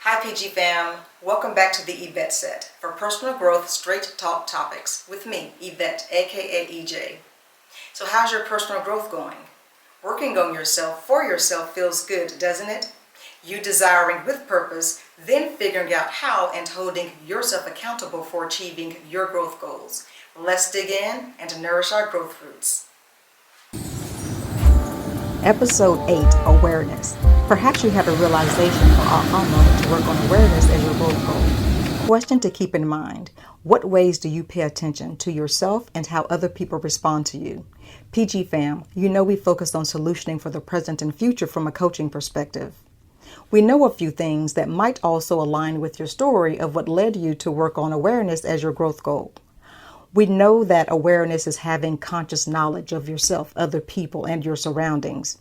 Hi PG fam, welcome back to the Yvette set for personal growth straight talk topics with me, Yvette, aka EJ. So how's your personal growth going? Working on yourself for yourself feels good, doesn't it? You desiring with purpose, then figuring out how and holding yourself accountable for achieving your growth goals. Let's dig in and nourish our growth fruits. Episode 8, Awareness. Perhaps you have a realization or aha moment to work on awareness as your growth goal. Question to keep in mind. What ways do you pay attention to yourself and how other people respond to you? PG fam, you know we focus on solutioning for the present and future from a coaching perspective. We know a few things that might also align with your story of what led you to work on awareness as your growth goal. We know that awareness is having conscious knowledge of yourself, other people, and your surroundings.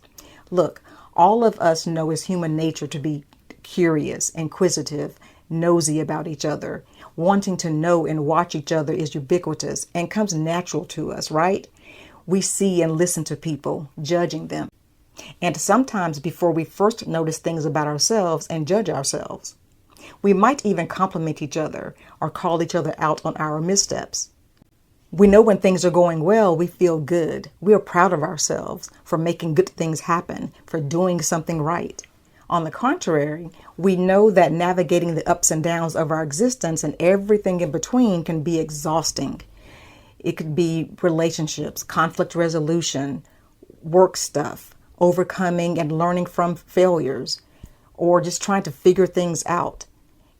Look, all of us know it's human nature to be curious, inquisitive, nosy about each other. Wanting to know and watch each other is ubiquitous and comes natural to us, right? We see and listen to people, judging them. And sometimes before we first notice things about ourselves and judge ourselves. We might even compliment each other or call each other out on our missteps. We know when things are going well, we feel good. We are proud of ourselves for making good things happen, for doing something right. On the contrary, we know that navigating the ups and downs of our existence and everything in between can be exhausting. It could be relationships, conflict resolution, work stuff, overcoming and learning from failures, or just trying to figure things out.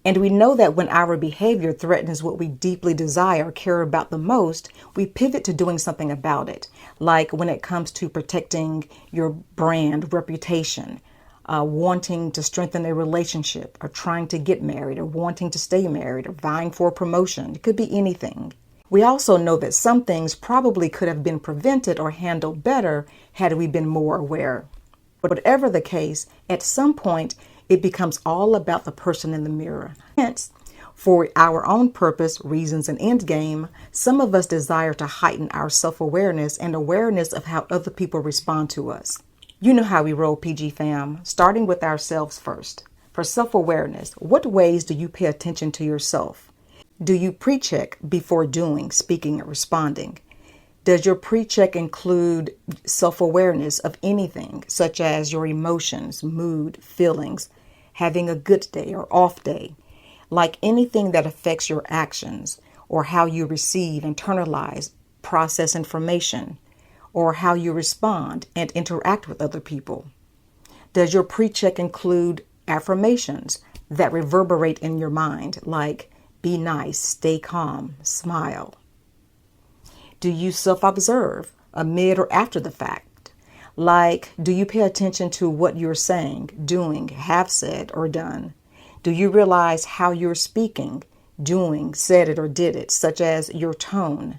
And we know that when our behavior threatens what we deeply desire or care about the most, we pivot to doing something about it. Like when it comes to protecting your brand, reputation, wanting to strengthen a relationship, or trying to get married, or wanting to stay married, or vying for a promotion. It could be anything. We also know that some things probably could have been prevented or handled better had we been more aware. But whatever the case, at some point, it becomes all about the person in the mirror. Hence, for our own purpose, reasons, and end game, some of us desire to heighten our self-awareness and awareness of how other people respond to us. You know how we roll, PG fam, starting with ourselves first. For self-awareness, what ways do you pay attention to yourself? Do you pre-check before doing, speaking, or responding? Does your pre-check include self-awareness of anything, such as your emotions, mood, feelings, having a good day or off day, like anything that affects your actions or how you receive, internalize, process information, or how you respond and interact with other people? Does your pre-check include affirmations that reverberate in your mind, like be nice, stay calm, smile? Do you self-observe amid or after the fact? Like, do you pay attention to what you're saying, doing, have said, or done? Do you realize how you're speaking, doing, said it, or did it, such as your tone,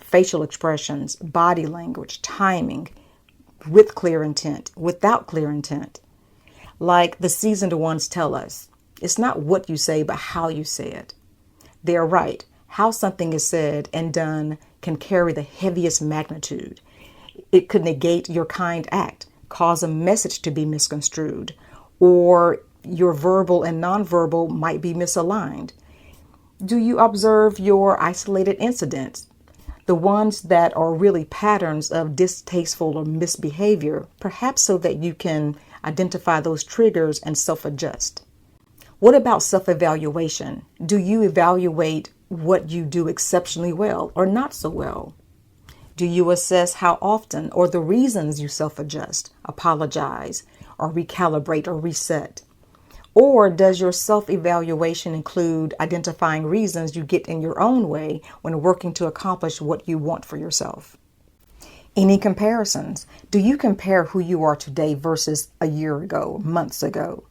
facial expressions, body language, timing, with clear intent, without clear intent? Like the seasoned ones tell us, it's not what you say, but how you say it. They're right. How something is said and done can carry the heaviest magnitude. It could negate your kind act, cause a message to be misconstrued, or your verbal and nonverbal might be misaligned. Do you observe your isolated incidents, the ones that are really patterns of distasteful or misbehavior, perhaps so that you can identify those triggers and self-adjust? What about self-evaluation? Do you evaluate what you do exceptionally well or not so well? Do you assess how often or the reasons you self-adjust, apologize, or recalibrate or reset? Or does your self-evaluation include identifying reasons you get in your own way when working to accomplish what you want for yourself? Any comparisons? Do you compare who you are today versus a year ago, months ago?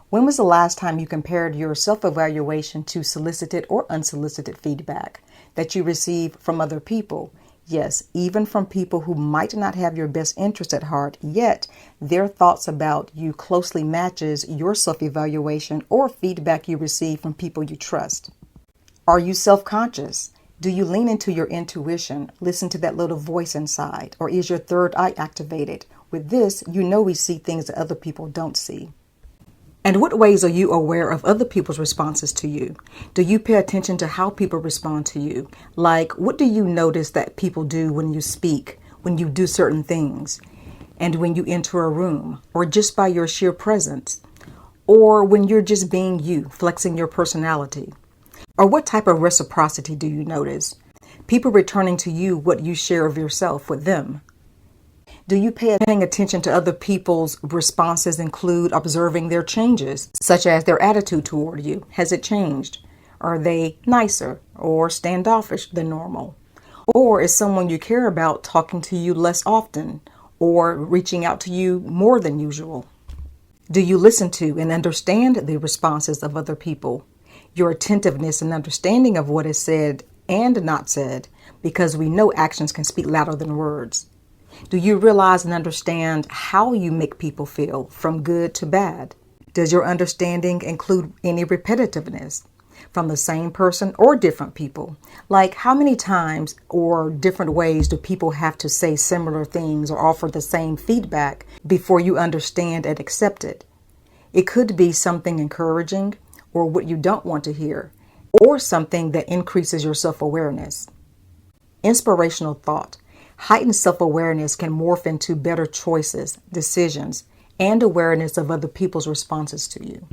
When was the last time you compared your self-evaluation to solicited or unsolicited feedback that you receive from other people? Yes, even from people who might not have your best interest at heart, yet their thoughts about you closely matches your self-evaluation or feedback you receive from people you trust. Are you self-conscious? Do you lean into your intuition, listen to that little voice inside, or is your third eye activated? With this, you know we see things that other people don't see. And what ways are you aware of other people's responses to you? Do you pay attention to how people respond to you? Like, what do you notice that people do when you speak, when you do certain things, and when you enter a room, or just by your sheer presence, or when you're just being you, flexing your personality? Or what type of reciprocity do you notice? People returning to you what you share of yourself with them. Do you paying attention to other people's responses include observing their changes, such as their attitude toward you? Has it changed? Are they nicer or standoffish than normal? Or is someone you care about talking to you less often or reaching out to you more than usual? Do you listen to and understand the responses of other people? Your attentiveness and understanding of what is said and not said, because we know actions can speak louder than words. Do you realize and understand how you make people feel, from good to bad? Does your understanding include any repetitiveness from the same person or different people? Like, how many times or different ways do people have to say similar things or offer the same feedback before you understand and accept it? It could be something encouraging or what you don't want to hear, or something that increases your self-awareness. Inspirational thought. Heightened self-awareness can morph into better choices, decisions, and awareness of other people's responses to you.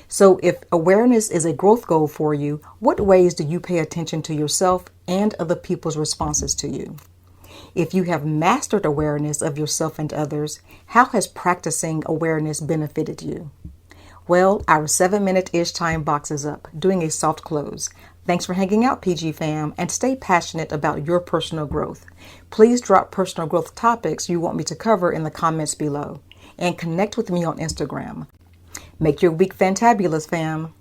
So if awareness is a growth goal for you, what ways do you pay attention to yourself and other people's responses to you? If you have mastered awareness of yourself and others, how has practicing awareness benefited you? Well, our 7-minute-ish time box is up, doing a soft close. Thanks for hanging out, PG fam, and stay passionate about your personal growth. Please drop personal growth topics you want me to cover in the comments below, and connect with me on Instagram. Make your week fantabulous, fam.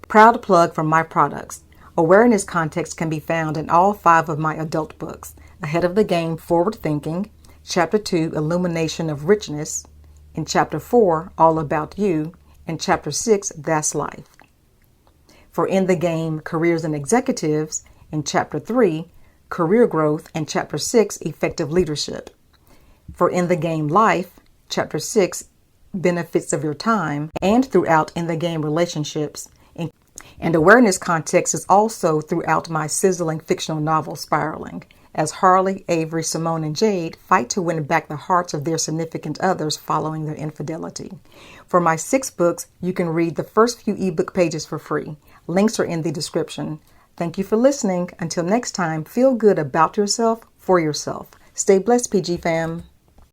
Proud plug for my products. Awareness context can be found in all 5 of my adult books: Ahead of the Game, Forward Thinking, Chapter 2, Illumination of Richness, in Chapter 4, All About You, and Chapter 6, That's Life. For In the Game, Careers and Executives, in Chapter 3, Career Growth, and Chapter 6, Effective Leadership. For In the Game Life, Chapter 6, Benefits of Your Time, and throughout In the Game Relationships. And awareness context is also throughout my sizzling fictional novel, Spiraling, as Harley, Avery, Simone, and Jade fight to win back the hearts of their significant others following their infidelity. For my 6 books, you can read the first few ebook pages for free. Links are in the description. Thank you for listening. Until next time, feel good about yourself, for yourself. Stay blessed, PG fam.